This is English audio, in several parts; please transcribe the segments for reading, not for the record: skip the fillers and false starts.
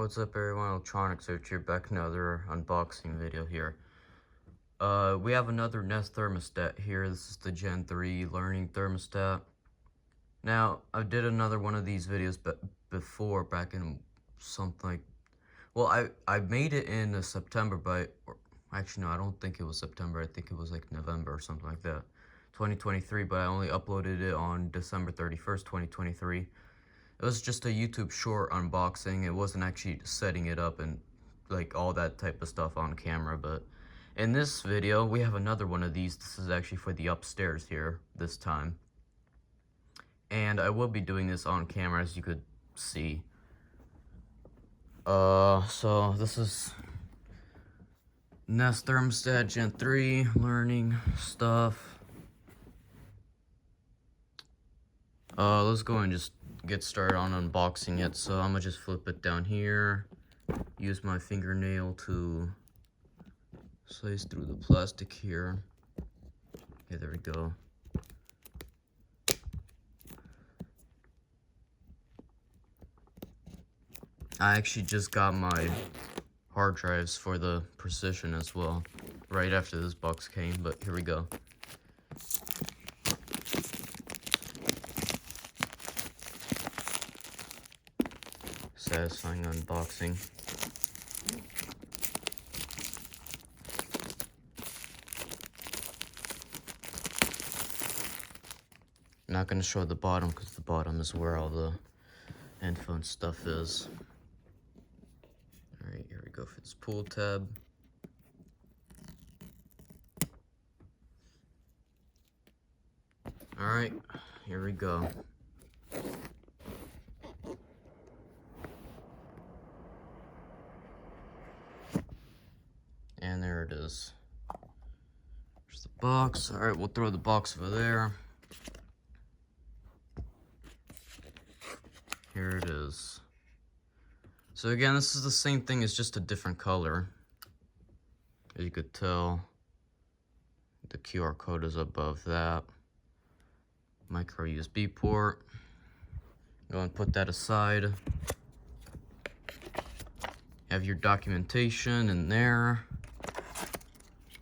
What's up everyone, Electronic Search here, back another unboxing video here. We have another Nest thermostat here. This is the Gen 3 learning thermostat. Now, I did another one of these videos before, back in something like... Well, I made it in September, but... Actually, no, I don't think it was September. I think it was like November or something like that. 2023, but I only uploaded it on December 31st, 2023. It was just a YouTube short unboxing. It wasn't actually setting it up and like all that type of stuff on camera, but in this video, we have another one of these. This is actually for the upstairs here this time. And I will be doing this on camera, as you could see. So this is Nest Thermostat Gen 3 learning stuff. Let's go and just get started on unboxing it. So I'm gonna just flip it down here, use my fingernail to slice through the plastic here. Okay, there we go. I actually just got my hard drives for the Precision as well, right after this box came, but here we go. Satisfying unboxing. I'm not going to show the bottom because the bottom is where all the headphone stuff is. Alright, here we go for this pull tab. Alright, here we go. And there it is. There's the box. Alright, we'll throw the box over there. Here it is. So again, this is the same thing, it's just a different color. As you could tell, the QR code is above that. Micro USB port. Go and put that aside. Have your documentation in there.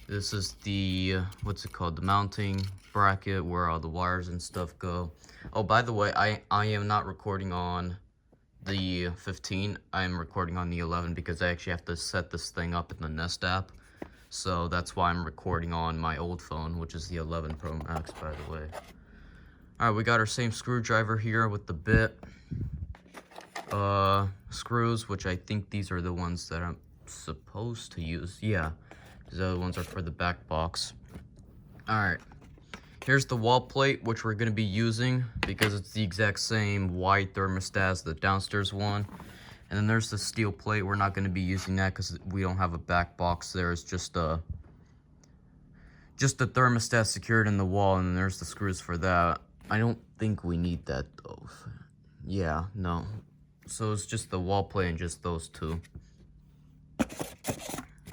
This is the, what's it called? The mounting bracket where all the wires and stuff go. Oh, by the way, I am not recording on the 15. I am recording on the 11 because I actually have to set this thing up in the Nest app. So that's why I'm recording on my old phone, which is the 11 Pro Max, by the way. Alright, we got our same screwdriver here with the bit. Screws, which I think these are the ones that I'm supposed to use. Yeah. The other ones are for the back box. Alright, here's the wall plate, which we're going to be using because it's the exact same wide thermostat as the downstairs one. And then there's the steel plate. We're not going to be using that because we don't have a back box there. It's just a thermostat secured in the wall, and then there's the screws for that. I don't think we need that though. Yeah, no. So it's just the wall plate and just those two.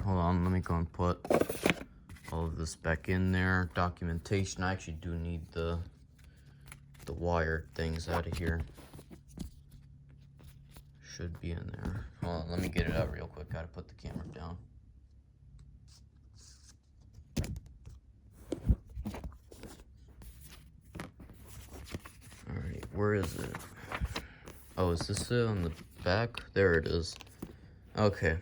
Hold on, let me go and put all of this back in there. Documentation. I actually do need the wired things out of here. Should be in there. Hold on, let me get it out real quick. Gotta put the camera down. Alright, where is it? Oh, is this it on the back? There it is. Okay.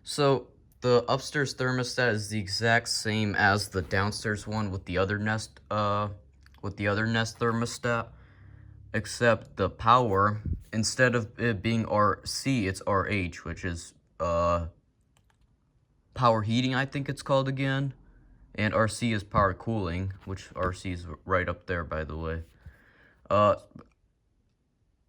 So the upstairs thermostat is the exact same as the downstairs one with the other Nest thermostat, except the power, instead of it being RC, it's RH, which is power heating, I think it's called again, and RC is power cooling, which RC is right up there, by the way.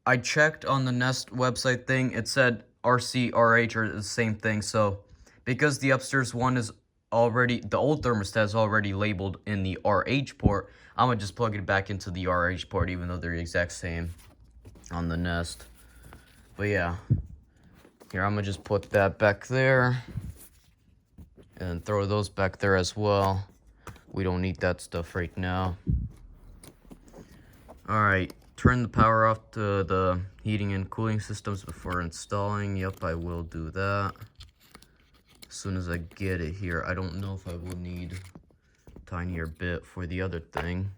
I checked on the Nest website thing, it said RC, RH are the same thing, so because the upstairs one is already, the old thermostat is already labeled in the RH port, I'm going to just plug it back into the RH port, even though they're the exact same on the Nest. But yeah, here I'm going to just put that back there, and throw those back there as well. We don't need that stuff right now. Alright, turn the power off to the heating and cooling systems before installing. Yep, I will do that as soon as I get it here. I don't know if I will need a tinier bit for the other thing.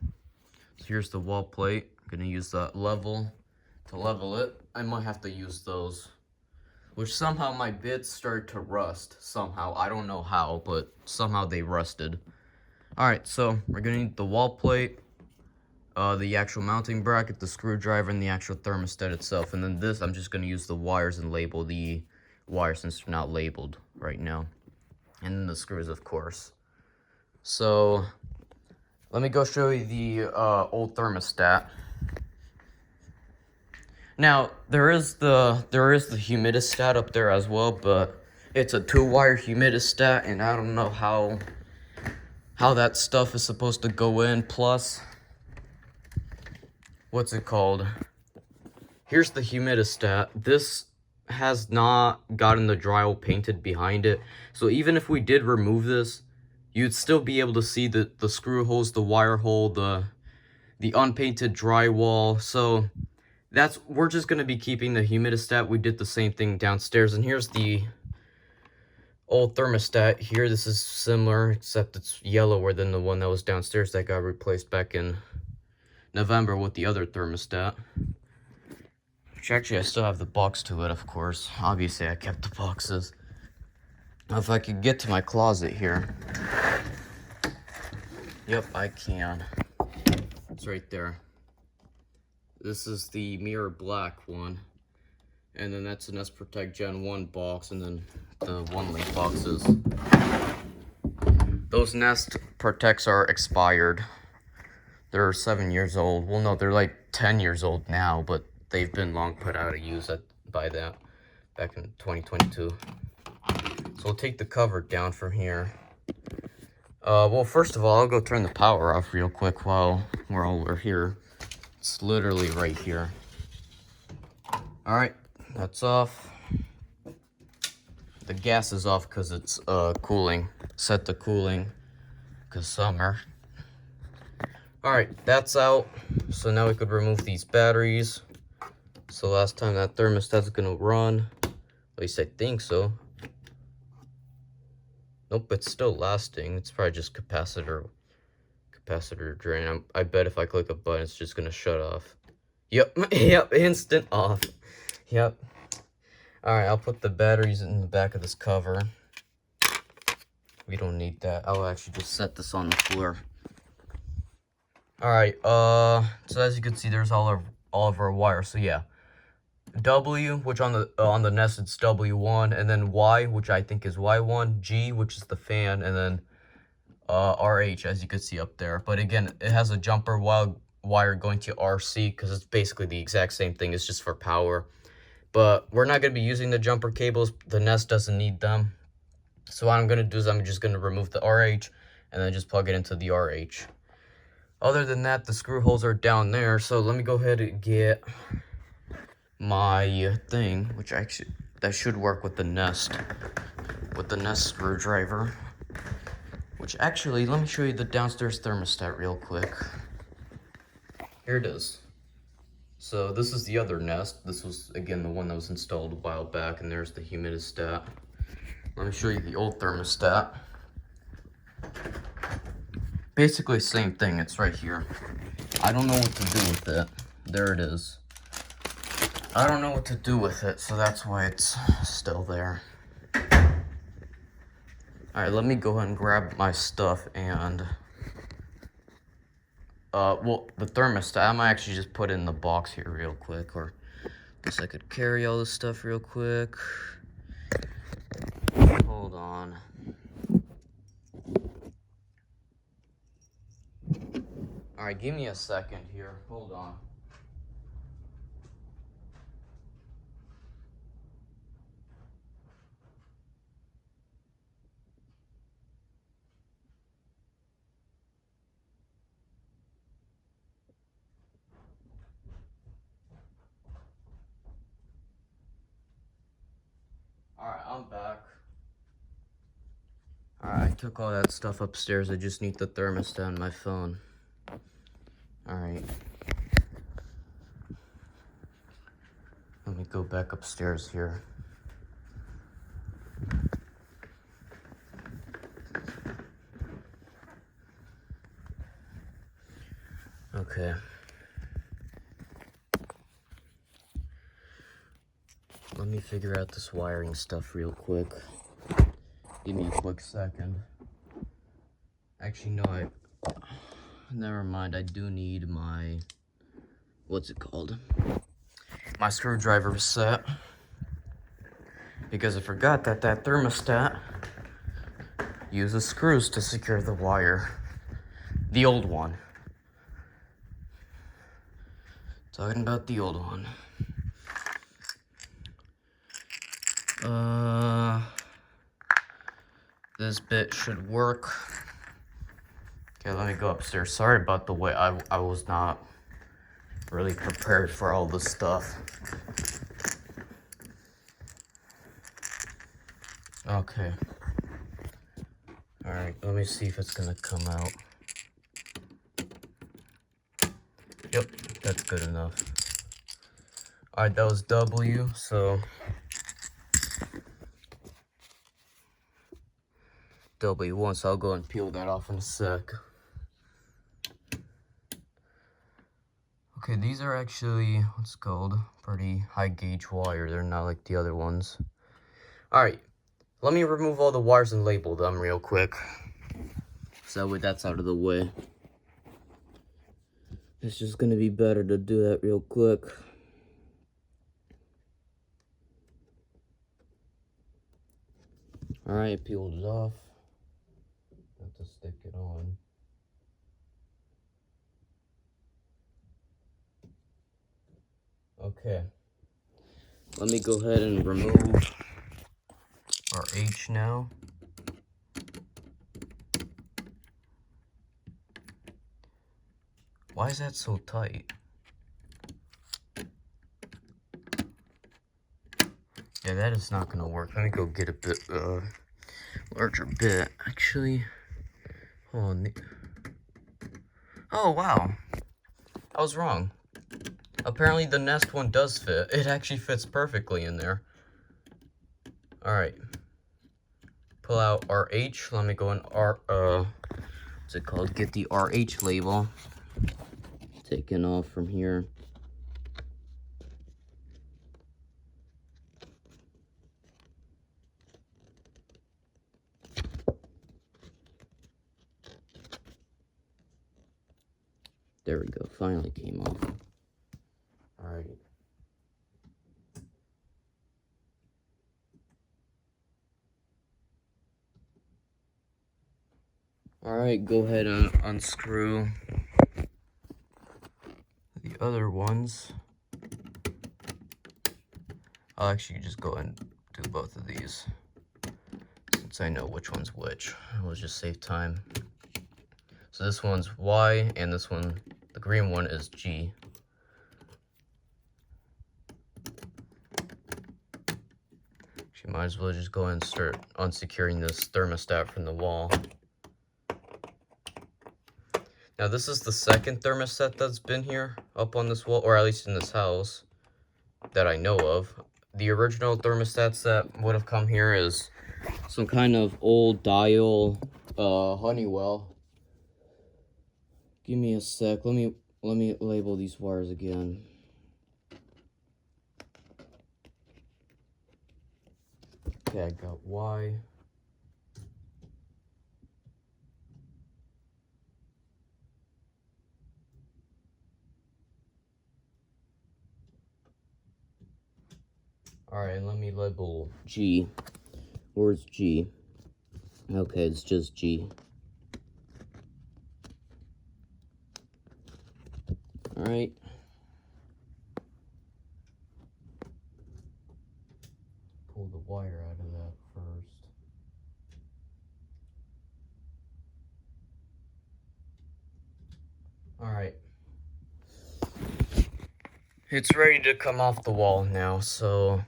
So here's the wall plate. I'm gonna use that level to level it. I might have to use those, which somehow my bits started to rust. Somehow, I don't know how, but somehow they rusted. Alright, so we're gonna need the wall plate, the actual mounting bracket, the screwdriver, and the actual thermostat itself. And then this, I'm just gonna use the wires and label the wires since they're not labeled right now. And then the screws, of course. So, let me go show you the old thermostat. Now, there is the humidistat up there as well, but it's a 2-wire humidistat, and I don't know how that stuff is supposed to go in. Plus, what's it called? Here's the humidistat. This has not gotten the drywall painted behind it, so even if we did remove this, you'd still be able to see the screw holes, the wire hole, the unpainted drywall. So we're just going to be keeping the humidistat. We did the same thing downstairs. And here's the old thermostat here. This is similar, except it's yellower than the one that was downstairs that got replaced back in November with the other thermostat. Which actually I still have the box to it, of course. Obviously I kept the boxes. Now if I could get to my closet here. Yep, I can. It's right there. This is the mirror black one, and then that's an S-Protect Gen 1 box, and then the 1-link boxes. Those Nest Protects are expired. They're 7 years old. Well, no, they're like 10 years old now, but they've been long put out of use by that back in 2022. So we'll take the cover down from here. Well, first of all, I'll go turn the power off real quick while we're here. It's literally right here. Alright, that's off. The gas is off because it's cooling. Set to cooling because summer. Alright, that's out. So now we could remove these batteries. So last time that thermostat's gonna run. At least I think so. Nope, it's still lasting. It's probably just capacitor drain. I bet if I click a button, it's just gonna shut off. Yep, yep, instant off. Yep. Alright, I'll put the batteries in the back of this cover. We don't need that. I'll actually just set this on the floor. Alright, so as you can see, there's all of our wires. So yeah. W, which on the Nest it's W1, and then Y, which I think is Y1, G, which is the fan, and then RH, as you can see up there. But again, it has a jumper wire going to RC because it's basically the exact same thing. It's just for power. But we're not going to be using the jumper cables. The Nest doesn't need them. So what I'm going to do is I'm just going to remove the RH and then just plug it into the RH. Other than that, the screw holes are down there. So let me go ahead and get my thing, which actually that should work with the Nest screwdriver. Which actually, let me show you the downstairs thermostat real quick. Here it is. So this is the other Nest. This was, again, the one that was installed a while back, and there's the humidistat. Let me show you the old thermostat. Basically, same thing. It's right here. I don't know what to do with it. There it is. I don't know what to do with it, so that's why it's still there. Alright, let me go ahead and grab my stuff and... well, the thermostat, I might actually just put it in the box here real quick, or I guess I could carry all this stuff real quick. Hold on. Alright, give me a second here. Hold on. Alright, I'm back. Alright, I took all that stuff upstairs. I just need the thermostat on my phone. Alright. me go back upstairs here. Okay. Let me figure out this wiring stuff real quick. Give me a quick second. Actually, no, never mind. I do need my, what's it called? My screwdriver set. Because I forgot that thermostat uses screws to secure the wire. The old one. Talking about the old one. This bit should work. Okay, let me go upstairs. Sorry about the way I was not really prepared for all this stuff. Okay. Alright, let me see if it's gonna come out. Yep, that's good enough. Alright, that was W, so W1, so I'll go and peel that off in a sec. Okay, these are actually, what's it called? Pretty high gauge wire. They're not like the other ones. Alright, let me remove all the wires and label them real quick. So that way that's out of the way. It's just gonna be better to do that real quick. Alright, peeled it off. Have to stick it on. Okay. Let me go ahead and remove our H now. Why is that so tight? Yeah, that is not gonna work. Let me go get a bit larger bit. Actually, hold on. Oh wow, I was wrong. Apparently the Nest one does fit. It actually fits perfectly in there. Alright. Pull out RH. Let me go in what's it called? Get the RH label taken off from here. There we go. Finally came off. Alright. Alright, go ahead and unscrew the other ones. I'll actually just go and do both of these, since I know which one's which. We'll just save time. So this one's Y, and this one, the green one, is G. You might as well just go and start unsecuring this thermostat from the wall. Now this is the second thermostat that's been here up on this wall, or at least in this house that I know of. The original thermostats that would have come here is some kind of old dial Honeywell. Give me a sec. Let me label these wires again. Okay, I got Y. Alright, and let me label G. Where's G? Okay, it's just G. Alright. Pull the wire out of that first. Alright. It's ready to come off the wall now, so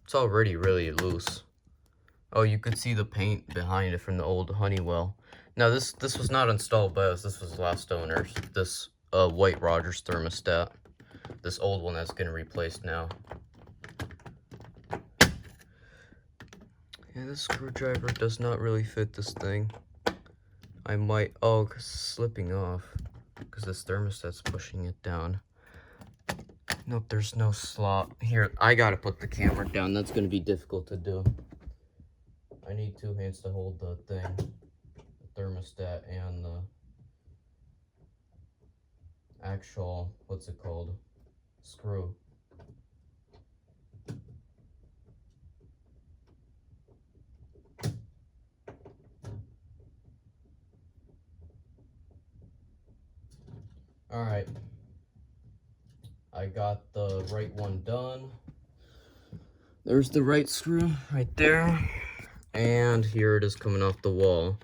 it's already really loose. Oh, you could see the paint behind it from the old Honeywell. Now this was not installed by us. This was last owner's. This White Rogers thermostat. This old one that's getting replaced now. Yeah, this screwdriver does not really fit this thing. I might, oh, 'cause it's slipping off. Because this thermostat's pushing it down. Nope, there's no slot. Here, I gotta put the camera down. That's gonna be difficult to do. I need 2 hands to hold the thing. The thermostat and the actual, what's it called? Screw. Alright. I got the right one done. There's the right screw right there. And here it is coming off the wall.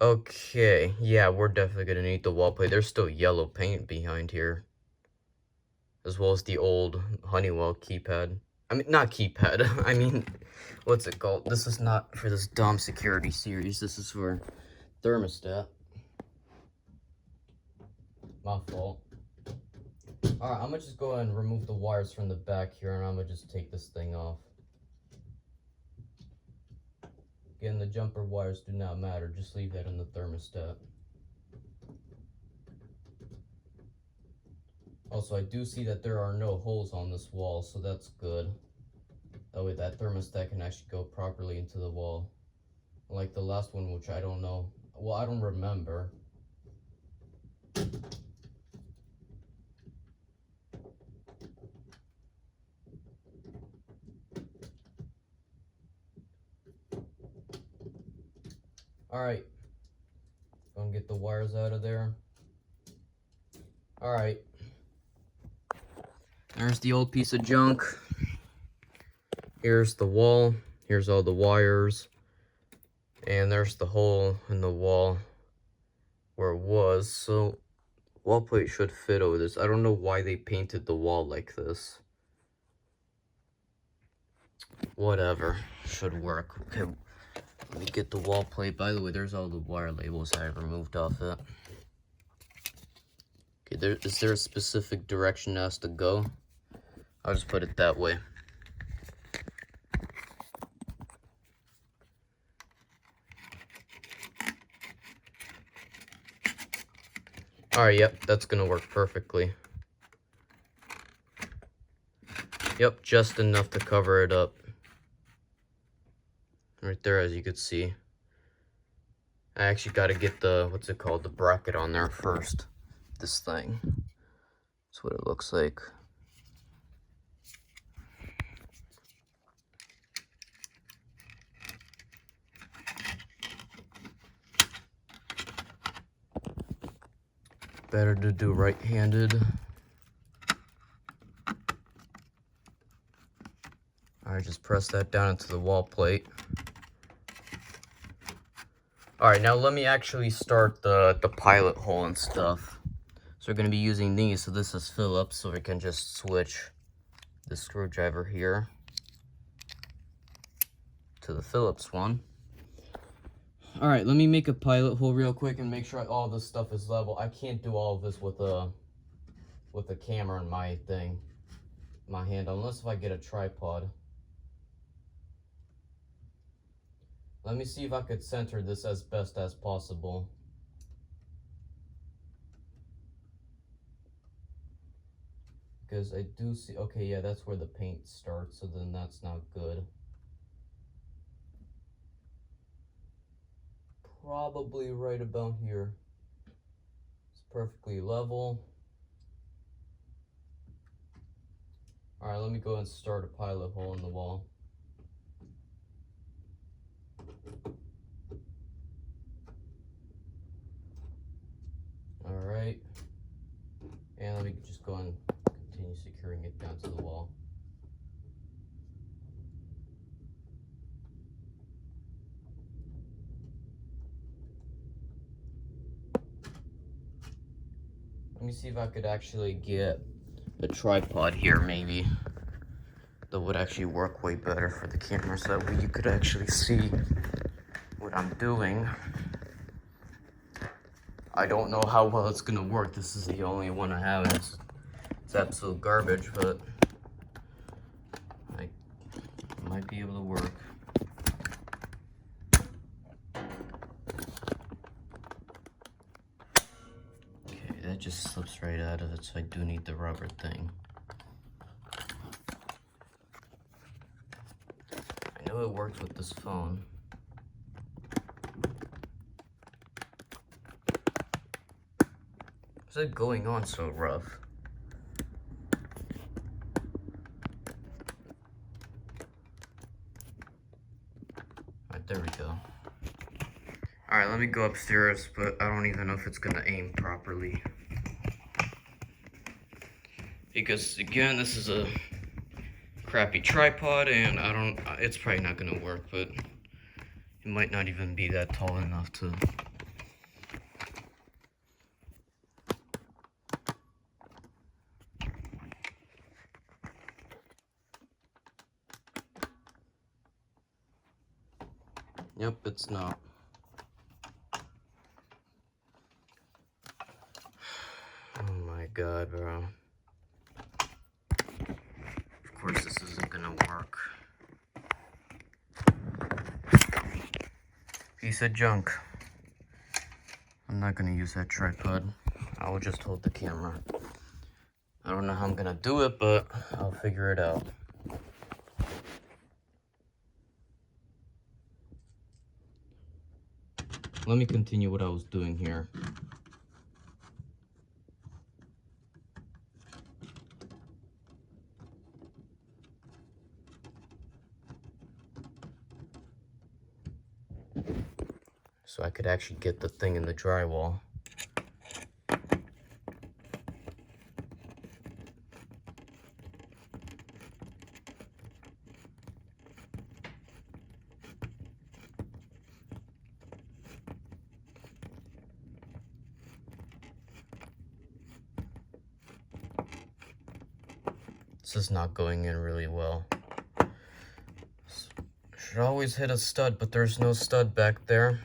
Okay, yeah, we're definitely gonna need the wall plate. There's still yellow paint behind here, as well as the old Honeywell keypad. I mean, not keypad, I mean, what's it called? This is not for this dumb security series. This is for thermostat. My fault. Alright, I'm gonna just go ahead and remove the wires from the back here, and I'm gonna just take this thing off. Again, the jumper wires do not matter, just leave that in the thermostat. Also, I do see that there are no holes on this wall, so that's good. That way that thermostat can actually go properly into the wall. Like the last one, which I don't know. Well, I don't remember. Alright. Gonna get the wires out of there. Alright. There's the old piece of junk. Here's the wall. Here's all the wires. And there's the hole in the wall where it was. So, wall plate should fit over this. I don't know why they painted the wall like this. Whatever. Should work. Okay. Let me get the wall plate. By the way, there's all the wire labels I removed off it. Okay, is there a specific direction it has to go? I'll just put it that way. Alright, yep, that's gonna work perfectly. Yep, just enough to cover it up. Right there, as you can see. I actually got to get the, what's it called, the bracket on there first. This thing. That's what it looks like. Better to do right-handed. Alright, just press that down into the wall plate. Alright, now let me actually start the pilot hole and stuff. So we're going to be using these. So this is Phillips, so we can just switch the screwdriver here to the Phillips one. Alright, let me make a pilot hole real quick and make sure all this stuff is level. I can't do all of this with a camera in my thing, my hand, unless if I get a tripod. Let me see if I could center this as best as possible. Because I do see, okay, yeah, that's where the paint starts, so then that's not good. Probably right about here. It's perfectly level. Alright, let me go and start a pilot hole in the wall. Alright. And let me just go and continue securing it down to the wall. Let me see if I could actually get a tripod here, maybe. That would actually work way better for the camera, so that way you could actually see what I'm doing. I don't know how well it's gonna work. This is the only one I have, and it's absolute garbage, but I might be able to work. Okay, that just slips right out of it, so I do need the rubber thing. I know it works with this phone. What's it going on so rough? Alright, there we go. Alright, let me go upstairs, but I don't even know if it's gonna aim properly. Because, again, this is a crappy tripod, and it's probably not gonna work, but it might not even be that tall enough to... Yep, it's not. Oh my god, bro. Of course this isn't gonna work. Piece of junk. I'm not gonna use that tripod. I will just hold the camera. I don't know how I'm gonna do it, but I'll figure it out. Let me continue what I was doing here. So I could actually get the thing in the drywall. This is not going in really well. Should always hit a stud, but there's no stud back there.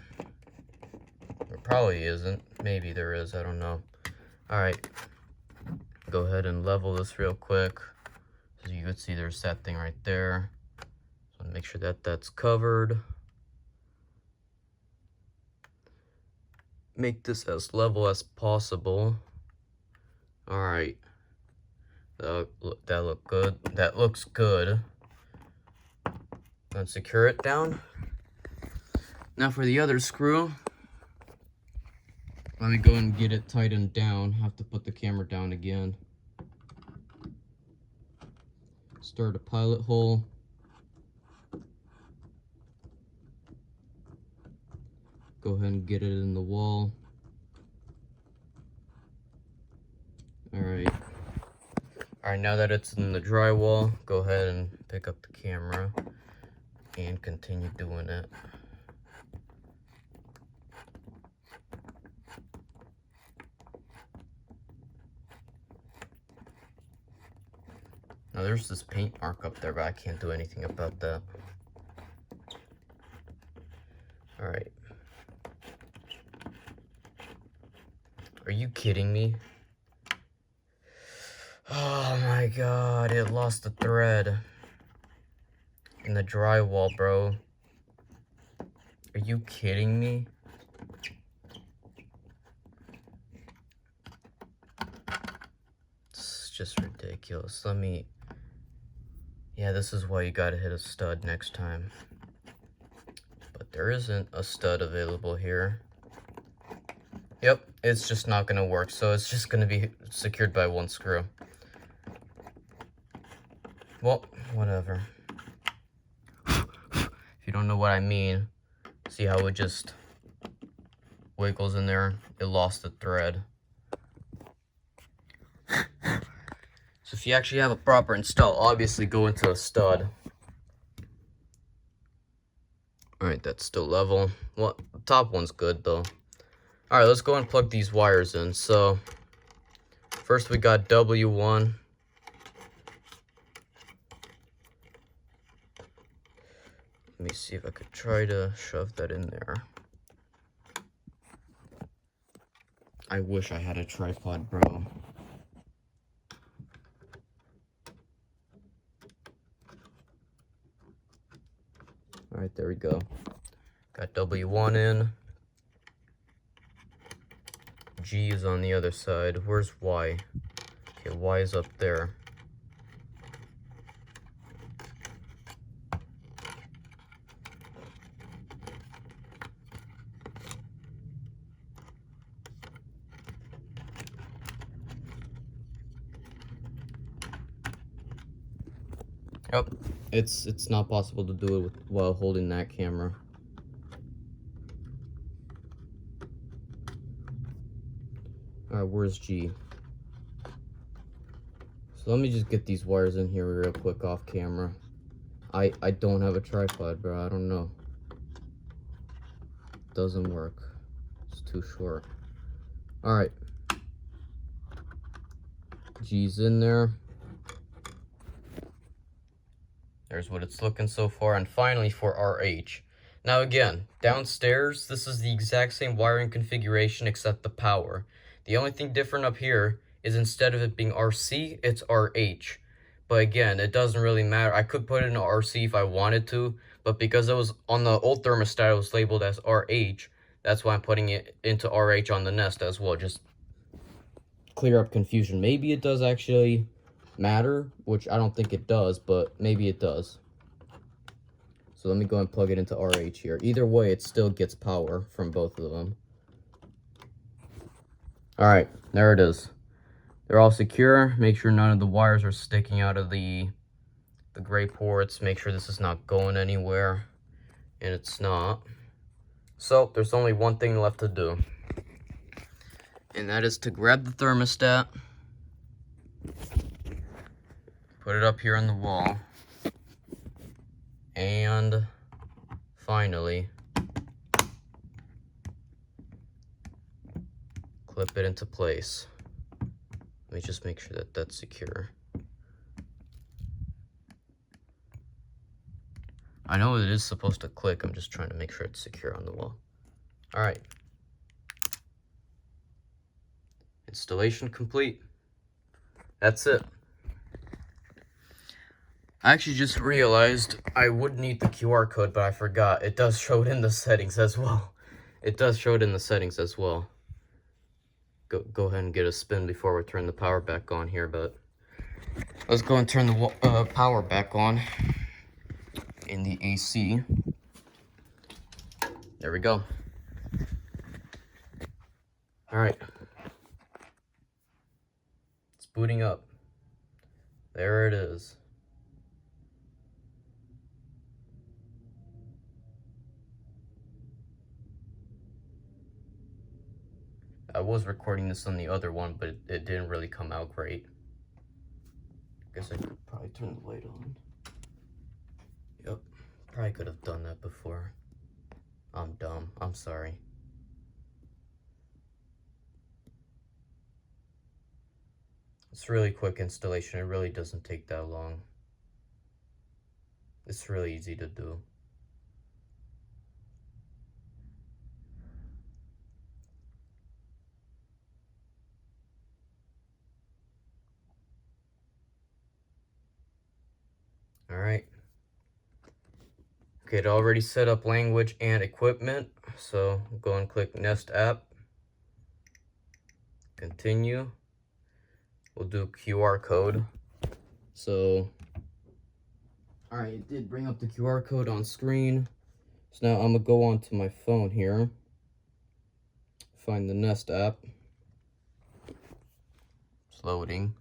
There probably isn't. Maybe there is, I don't know. Alright. Go ahead and level this real quick. As you can see, there's that thing right there. So make sure that that's covered. Make this as level as possible. Alright. That look good. That looks good. Let's secure it down. Now for the other screw. Let me go and get it tightened down. Have to put the camera down again. Start a pilot hole. Go ahead and get it in the wall. Alright. Alright, now that it's in the drywall, go ahead and pick up the camera and continue doing it. Now there's this paint mark up there, but I can't do anything about that. Alright. Are you kidding me? Oh my god, it lost the thread in the drywall, bro. Are you kidding me? It's just ridiculous. Yeah, this is why you gotta hit a stud next time. But there isn't a stud available here. Yep, it's just not gonna work, so it's just gonna be secured by one screw. Well, whatever. If you don't know what I mean, see how it just wiggles in there? It lost the thread. So if you actually have a proper install, obviously go into a stud. Alright, that's still level. Well, the top one's good though. Alright, let's go and plug these wires in. So, first we got W1. Let me see if I could try to shove that in there. I wish I had a tripod, bro. Alright, there we go. Got W1 in. G is on the other side. Where's Y? Okay, Y is up there. Yep, it's not possible to do it while holding that camera. Alright, where's G? So let me just get these wires in here real quick off camera. I don't have a tripod, bro. I don't know. Doesn't work. It's too short. Alright. G's in there. There's what it's looking so far. And finally for RH. Now again, downstairs, this is the exact same wiring configuration except the power. The only thing different up here is instead of it being RC, it's RH. But again, it doesn't really matter. I could put it in RC if I wanted to, but because it was on the old thermostat, it was labeled as RH. That's why I'm putting it into RH on the Nest as well. Just clear up confusion. Maybe it does actually matter, which I don't think it does, but maybe it does. So let me go and plug it into RH here. Either way, it still gets power from both of them. Alright, there it is. They're all secure. Make sure none of the wires are sticking out of the gray ports. Make sure this is not going anywhere. And it's not. So, there's only one thing left to do. And that is to grab the thermostat. Put it up here on the wall. And finally, clip it into place. Let me just make sure that that's secure. I know it is supposed to click. I'm just trying to make sure it's secure on the wall. All right. Installation complete. That's it. I actually just realized I would need the QR code, but I forgot. It does show it in the settings as well. It does show it in the settings as well. Go ahead and get a spin before we turn the power back on here, but let's go and turn the power back on in the AC. There we go. All right. It's booting up. There it is. I was recording this on the other one, but it didn't really come out great. Guess I could probably turn the light on. Yep, probably could have done that before. I'm dumb, I'm sorry. It's really quick installation, it really doesn't take that long. It's really easy to do. Alright. Okay, it already set up language and equipment, so go and click Nest App. Continue. We'll do QR code. So, alright, it did bring up the QR code on screen. So now I'm gonna go onto my phone here. Find the Nest app. It's loading.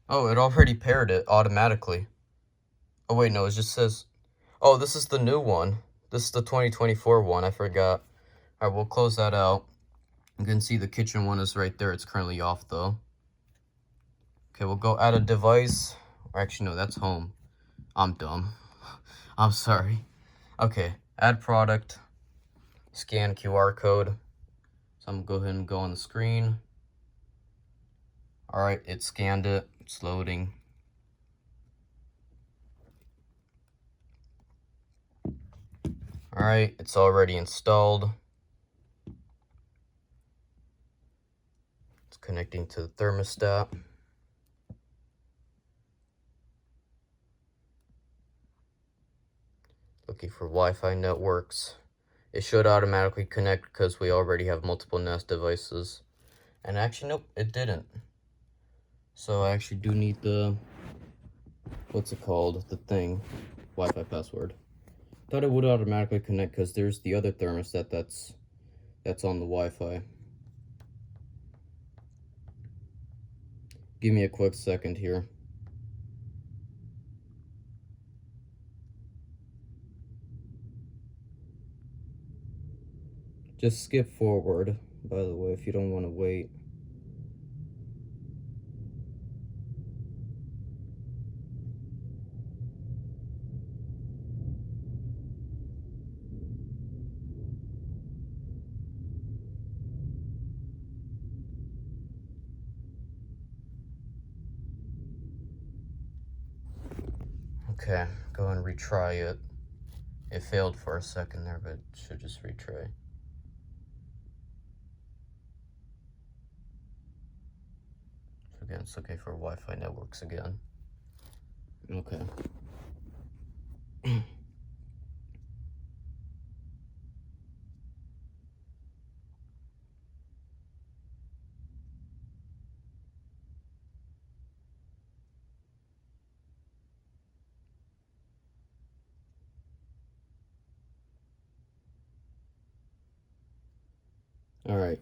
Oh, it already paired it automatically. Oh wait, no, it just says, oh, this is the new one. This is the 2024 one, I forgot. Alright, we'll close that out. You can see the kitchen one is right there. It's currently off though. Okay, we'll go add a device. Or actually, no, that's home. I'm dumb. I'm sorry. Okay, add product. Scan QR code. So I'm gonna go ahead and go on the screen. Alright, it scanned it. It's loading. Alright, it's already installed. connecting to the thermostat. Looking for Wi-Fi networks. It should automatically connect because we already have multiple Nest devices. And actually, nope, it didn't. So I actually do need the, what's it called, the thing, Wi-Fi password. Thought it would automatically connect because there's the other thermostat that's on the Wi-Fi. Give me a quick second here. Just skip forward, by the way, if you don't want to wait. Okay, go and retry it. It failed for a second there, but it should just retry. So again, it's looking for Wi-Fi networks again. Okay. All right.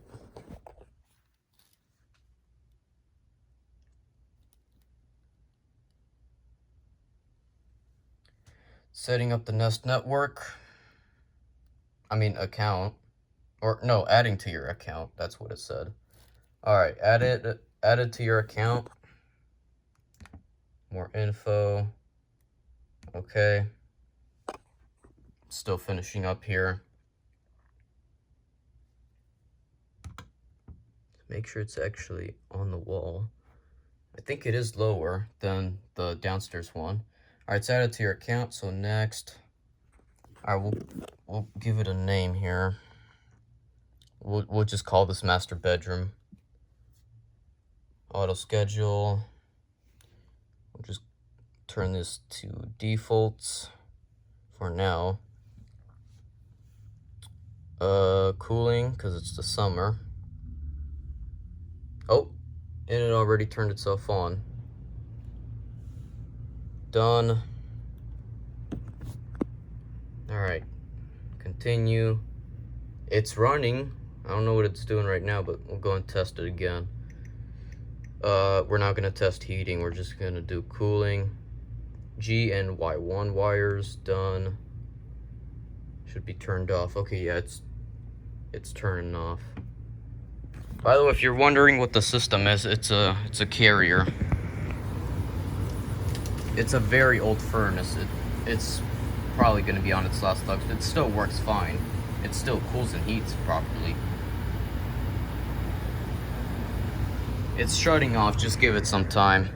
Setting up the Nest network. Account. Or no, adding to your account. That's what it said. All right, added to your account. More info. Okay. Still finishing up here. Make sure it's actually on the wall. I think it is lower than the downstairs one. All right, it's added to your account. So next, all right, we'll give it a name here. We'll just call this master bedroom. Auto schedule. We'll just turn this to defaults for now. Cooling, because it's the summer. Oh, it had already turned itself on. Done. All right, continue. It's running. I don't know what it's doing right now, but we'll go and test it again. We're not gonna test heating. We're just gonna do cooling. G and Y1 wires done. Should be turned off. Okay, yeah, it's turning off. By the way, if you're wondering what the system is, it's a carrier. It's a very old furnace. It's probably going to be on its last legs. It still works fine. It still cools and heats properly. It's shutting off. Just give it some time.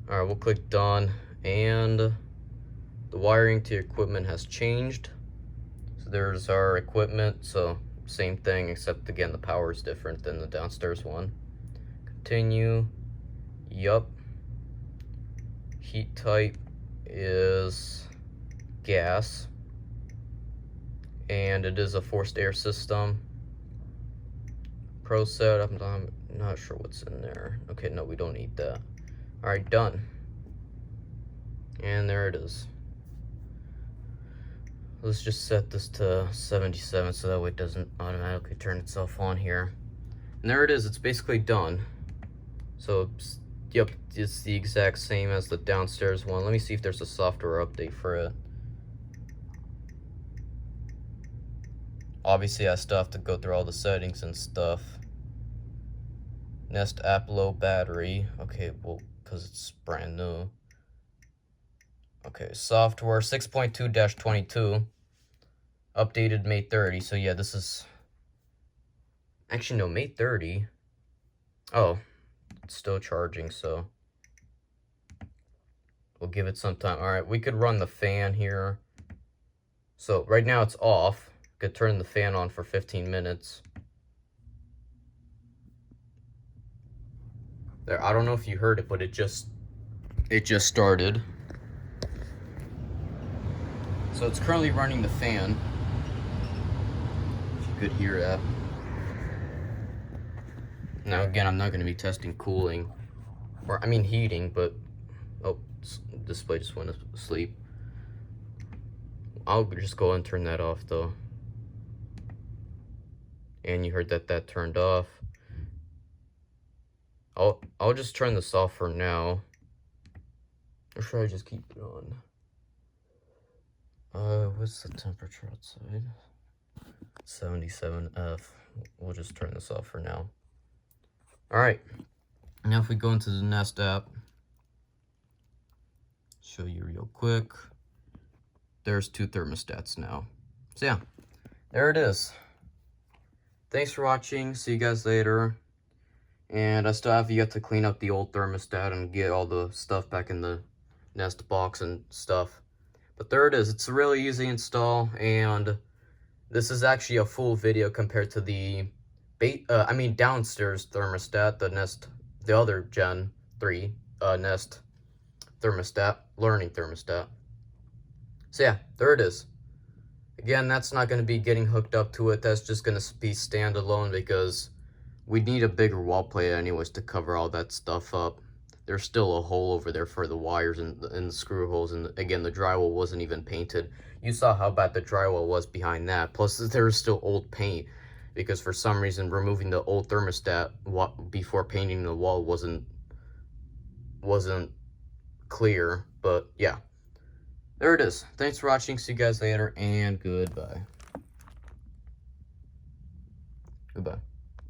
All right, we'll click done, and the wiring to your equipment has changed. So there's our equipment. So same thing, except again the power is different than the downstairs one. Continue. Yup. Heat type is gas, and it is a forced air system. Pro set, I'm not sure what's in there. Okay, no, we don't need that. All right, done. And there it is. Let's just set this to 77 so that way it doesn't automatically turn itself on here. And there it is, it's basically done. So, yep, it's the exact same as the downstairs one. Let me see if there's a software update for it. Obviously, I still have to go through all the settings and stuff. Nest app low battery. Okay, well, because it's brand new. Okay, software 6.2-22. Updated May 30. So, yeah, this is... Actually, no, May 30. Oh, it's still charging, so... We'll give it some time. All right, we could run the fan here. So, right now it's off. could turn the fan on for 15 minutes. There, I don't know if you heard it, but it just started. So it's currently running the fan, if you could hear that. Now again, I'm not going to be testing cooling, or I mean heating, but oh, display just went asleep. I'll just go and turn that off though. And you heard that turned off. I'll just turn this off for now. Or should I just keep it on? What's the temperature outside? 77F. We'll just turn this off for now. Alright. Now if we go into the Nest app, show you real quick. There's 2 thermostats now. So yeah, there it is. Thanks for watching. See you guys later. And I still have yet to clean up the old thermostat and get all the stuff back in the Nest box and stuff. But there it is. It's a really easy install, and this is actually a full video compared to the downstairs thermostat, the other Gen 3 Nest thermostat, learning thermostat. So yeah, there it is. Again, that's not going to be getting hooked up to it. That's just going to be standalone because we need a bigger wall plate anyways to cover all that stuff up. There's still a hole over there for the wires and the screw holes, and again, the drywall wasn't even painted. You saw how bad the drywall was behind that. Plus, there was still old paint because for some reason removing the old thermostat before painting the wall wasn't clear. But yeah, there it is. Thanks for watching. See you guys later, and goodbye. Goodbye.